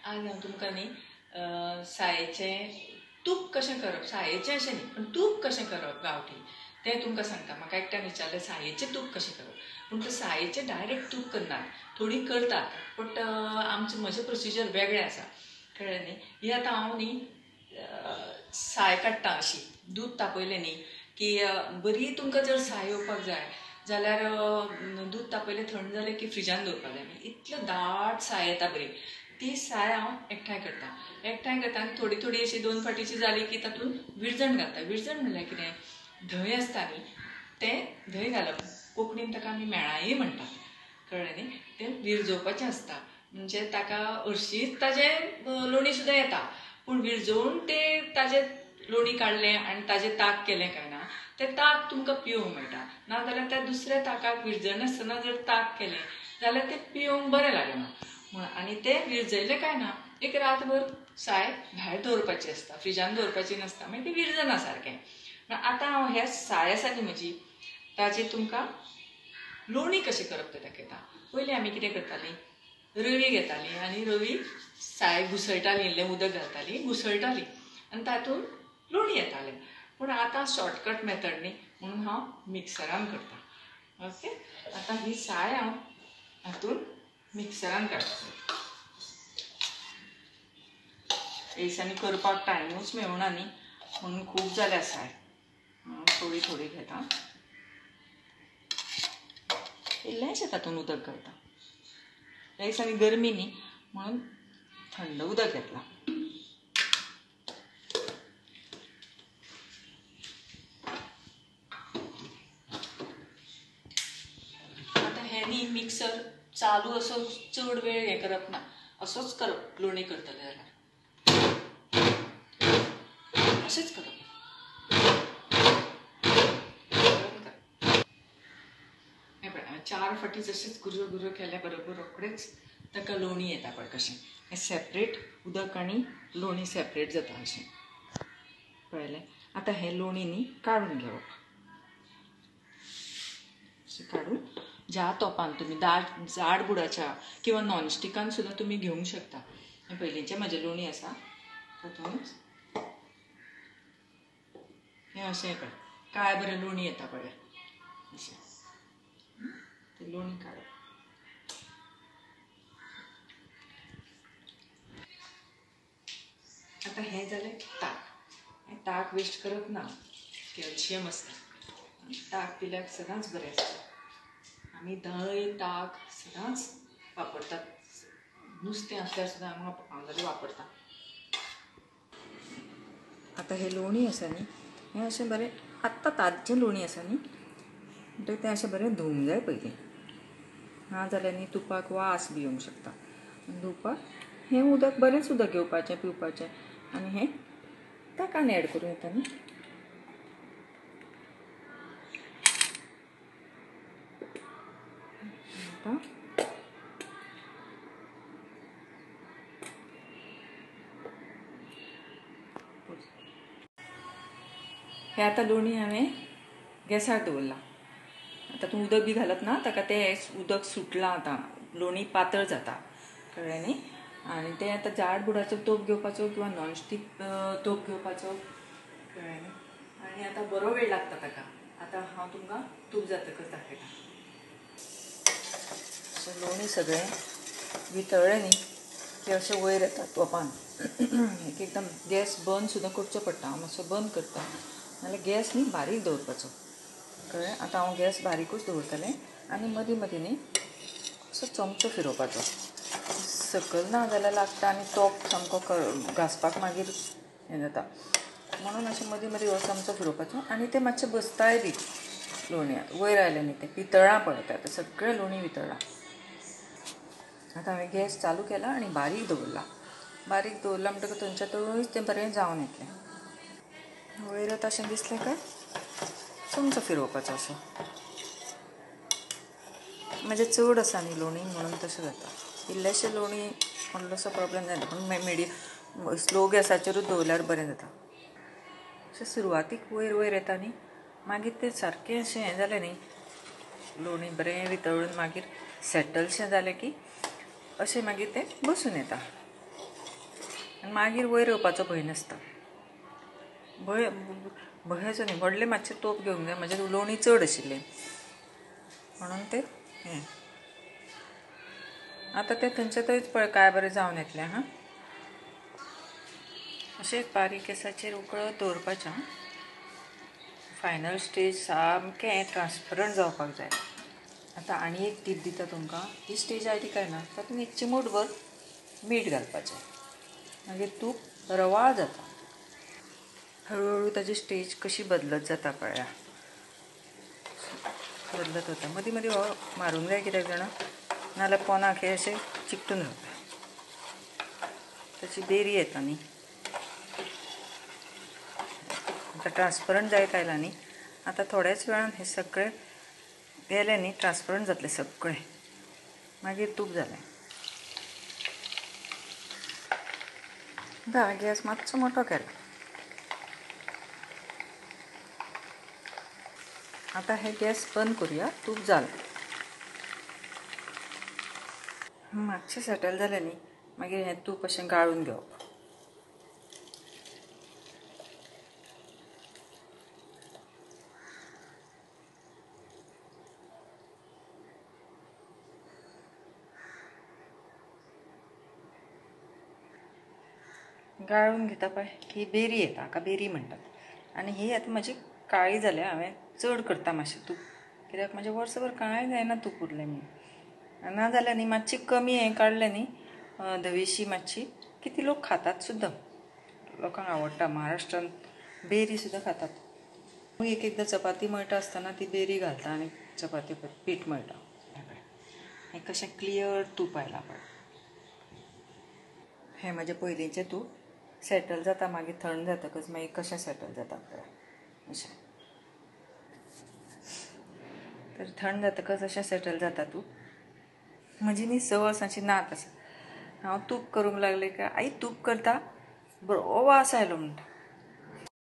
आज हांव तुमकां न्ही सायेचें तूप कशें करप, सायेचें अशें न्ही पण तूप कशें करप गांवठी तें तुमकां सांगता. म्हाका एकट्यान विचारलें सायेचें तूप कशें करप, पूण तें सायेचें डायरेक्ट तूप करनात, थोडीं करतात, बट म्हजें प्रोसिजर वेगळें आसा, कळ्ळें न्ही. ही आतां हांव न्ही साय काडटा अशी, दूद तापयलें न्ही की बरी तुमकां जर साय येवपाक जाय जाल्यार दूद तापयलें थंड जालें की फ्रिजान दवरपाक जाय. इतलो दाट साय येता बरी, ती साय हांव एकठांय करता आनी थोडी थोडी अशी 2 फाटीची जाली की तातूंत विरजण घालता. विरजण म्हणल्यार कितें, धंय आसता न्ही तें धंय घालप. कोंकणीन ताका आमी मेळाई म्हणटात, कळ्ळें न्ही. तें विरजोवपाचें आसता, म्हणजे ताका हरशींच ताजें लोणी सुद्दां येता, पूण विरजोवन तें ताजें लोणी काडलें आनी ताजें ताक केलें काय ना, तें ताक तुमकां पिवंक मेळटा. नाजाल्यार त्या दुसऱ्या ताकाक विरजण नासतना जर ताक केलें जाल्यार तें पिवंक बरें लागना. आनी तें विरजयलें काय ना एक रातभर साय भायर दवरपाची आसता, फ्रिजान दवरपाची नासता, मागीर ती विरजना सारकें. आतां हांव हें साय आसा न्ही म्हजी, ताजें तुमकां लोणी कशें करप तें दाखयता. पयलीं आमी कितें करतालीं, रवी घेतालीं आनी रवी साय घुसळटालीं, इल्लें उदक घालतालीं, घुसळटालीं आनी तातूंत लोणी येतालें. पूण आतां शॉर्टकट मेथड न्ही म्हणून हांव मिक्सरान करता. ओके, आतां ही साय हांव हातूंत मिक्सरान काडटा. हे दिसांनी करपाक टायमूच मेळना न्ही म्हणून खूब जाल्या साय, थोडी थोडी घेता, इल्लेंशें तातूंत उदक घालता. ह्या दिसांनी गरमी न्ही म्हणून थंड उदक घेतलां. आतां हें न्ही मिक्सर चालू असो चड वेळ हें करप ना, असोच करप. लोणी करतलें जाल्यार अशेंच करप. हें पळय, 4 फाटी जशेंच गुरयो गुरयो केल्या बरोबर रोखडेंच ताका लोणी येता पळय कशें. हें सेपरेट उदक आनी लोणी सेपरेट जाता अशें, कळ्ळें. आतां हें लोणी न्ही काडून घेवप. अशें काडून ज्या तोपान तुमी जाड बुडाच्या किंवा नॉनस्टिकान सुद्दां तुमी घेवंक शकता. हें पयलींचें म्हजें लोणी आसा तातूंत हें अशें पळय काय बरें लोणी येता पळय अशें. तें लोणी काडप. आतां हें जालें ताक. हें ताक वेस्ट करप ना, कॅल्शियम आसता. ताक पिल्यार सदांच बरें आसता. आमी धंय ताक सदांच वापरतात, नुस्तें आसल्यार सुद्दां हांव जाल्यार वापरता. आतां हें लोणी आसा न्ही हें अशें बरें आत्तां ताज्जें लोणी आसा न्ही म्हणटकीर तें अशें बरें धुवंक जाय पयलीं, नाजाल्यार न्ही तुपाक वास बी येवंक शकता. धुवपाक हें उदक बरेंच उदक घेवपाचें पिवपाचें आनी हें ताकान एड करूं येता न्ही. हें आतां लोणी हांवें गॅसार दवरलां. तातूंत उदक बी घालप ना, ताका तें उदक सुटलां. आतां लोणी पातळ जाता, कळ्ळें न्ही. आनी तें आतां जाड बुडाचो तोप घेवपाचो किंवा नॉनस्टीक तोप घेवपाचो, कळ्ळें न्ही. आनी आतां बरो वेळ लागता ताका. आतां हांव तुमकां तूप जातकच दाखयतां. अशें लोणी सगळें वितळ्ळें न्ही की अशें वयर येता तोपान. एक एकदम गॅस बंद सुद्दां करचो पडटा. हांव मातसो बंद करता, नाल्यार गॅस न्ही बारीक दवरपाचो, कळ्ळें. आतां हांव गॅस बारीकूच दवरतलें आनी मदीं मदीं न्ही असो चमचो फिरोवपाचो. सकयल ना जाल्यार लागता आनी तोप सामको घासपाक मागीर हें जाता. म्हणून अशें मदीं मदीं हो चमचो फिरोवपाचो आनी तें मातशें बसताय बी लोणयात. वयर आयलें न्ही तें वितळ्ळां पळय, आतां सगळें लोणी वितळ्ळां. आतां हांवें गॅस चालू केला आनी बारीक दवरला. बारीक दवरला म्हणटकच थंयच्या थंयच तें बरें जावन येतलें. वयर येता अशें दिसलें काय चमचो फिरोवपाचो असो. म्हणजे चड आसा न्ही लोणी म्हणून तशें जाता. इल्लेशें लोणी व्हडलोसो प्रॉब्लेम जायना, पूण स्लो गॅसाचेरूच दवरल्यार बरें जाता. अशें सुरवातीक वयर वयर येता न्ही, मागीर तें सारकें अशें हें जालें न्ही, लोणी बरें वितळून मागीर सेटलशें जालें की अशें मागीर तें बसून येता. आनी मागीर वयर येवपाचो भंय नासता. भंयाचो न्ही, व्हडलें मातशें तोप घेवंक जाय. म्हाजें लोणी चड आशिल्लें म्हणून तें हें. आतां तें थंयच्या थंयच पळय काय बरें जावन येतलें. हां, अशें बारीक गॅसाचेर उकळत दवरपाचें. फायनल स्टेज सामकें ट्रान्सपरंट जावपाक जाय. आतां आनी एक टीप दिता तुमकां. ही स्टेज आयली काय ना, तातूंत एक चिमूटभर मीठ घालपाचें. मागीर तूप रवाळ जाता. हळूहळू ताची स्टेज कशी बदलत जाता पळया. बदलत वता. मदीं मदीं मारूंक जाय, कित्याक जाणा, नाजाल्यार पोंदाक हे अशें चिकटून रावता. ताची बेरी येता न्ही. आतां ट्रान्सपरंट जायत आयला न्ही. आतां थोड्याच वेळान हे सगळें गेलें न्ही, ट्रान्सपरंट जातलें सगळें. मागीर तूप जालें. गॅस मातसो मोठो केलो. आतां हे गॅस बंद करुया. तूप जालें. मातशें सेटल जालें न्ही, मागीर हें तूप अशें गाळून घेवप. गाळून घेता पळय, ही बेरी येता, हाका बेरी म्हणटात. आनी ही आतां म्हजी काळी जाल्या. हांवें चड करता मातशें तूप, कित्याक म्हजें वर्सभर कांय जायना तूप उरलें म्हणून. नाजाल्यार न्ही मातशी कमी हें काडलें न्ही, धवीशी मातशी, की ती लोक खातात सुद्दां. लोकांक आवडटा. महाराष्ट्रांत बेरी सुद्दां खातात. एक एकदां चपाती मळटा आसतना ती बेरी घालता आनी चपाती पीठ मळटा. हें कशें क्लियर तूप आयलां पळय. हें म्हजें पयलींचें तूप. सेटल जाता. मागीर थंड जातकच मागीर कशें सेटल जाता पळय अशें. तर थंड जातकच अशें सेटल जाता तूप. म्हजी न्ही सवसाची नात आसा. हांव तूप करूंक लागलें काय, आई तूप करता, बरो वास आयलो म्हणटा.